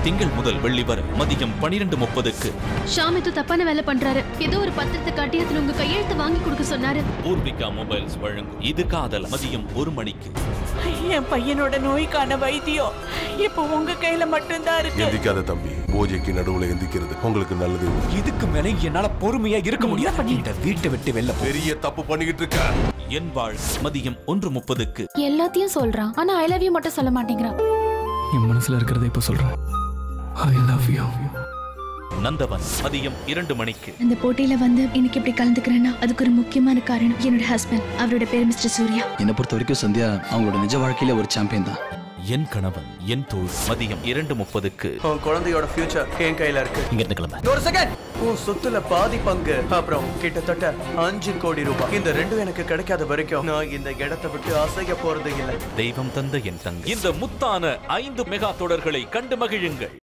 திங்கள் முதல் வெள்ளி வரை மதியம் 12:30க்கு. ஷாம் ஏதோ தப்பான வேலை பண்றாரு. ஏதோ ஒரு பத்திரத்தை காட்டி அதுல உங்க கையெழுத்து வாங்கி கொடுக்க சொன்னாரு. பூர்விகா மொபைல்ஸ் வழங்கும் இது காதல் மதியம் 1 மணிக்கு. என் பையனோட நோய்க்கான வைத்தியம் இப்போ உங்க கையில மட்டும்தான் இருக்கு. எந்திக்காத தம்பி, பூஜைக்கு நடுவுல எந்திக்கிறது உங்களுக்கு நல்லது. இதுக்கு மேல என்னால பொறுமையா இருக்க முடியாது. இந்த வீட்டை விட்டு வெளில பெரிய தப்பு பண்ணிக்கிட்டு இருக்க. என் வாழ் மதியம் 1:30க்கு. எல்லாத்தையும் சொல்றான், ஆனா ஐ லவ் யூ மட்டும் சொல்ல மாட்டேங்கிறான். என் மனசுல இருக்கிறத இப்ப சொல்றேன். I love you. நந்தவன் மதியம் 2 மணிக்கு. இந்த போட்டியில வந்து இன்னைக்கு இப்படி கலந்துக்கிறேன்னா அதுக்கு ஒரு முக்கியமான காரணம் என்னோட ஹஸ்பண்ட். அவரோட பேர் மிஸ்டர் சூர்யா. என்னை பொறுத்த வரைக்கும் சந்தியா அவங்களோட நிஜ வாழ்க்கையில ஒரு சாம்பியன் தான். என் கணவன் என் தோல் மதியம் 2:30க்கு. உன் குழந்தையோட ஃபியூச்சர் என் கையில இருக்கு. இங்க இருந்து கிளம்ப. ஒரு செகண்ட். உன் சொத்துல பாதி பங்கு அப்புறம் கிட்டத்தட்ட 5 கோடி ரூபாய். இந்த ரெண்டும் எனக்கு கிடைக்காத வரைக்கும் நான் இந்த இடத்தை விட்டு அசைய போறது இல்லை. தெய்வம் தந்த என் தங்கை. இந்த முத்தான 5 மெகா தொடர்களை கண்டு மகிழுங்கள்.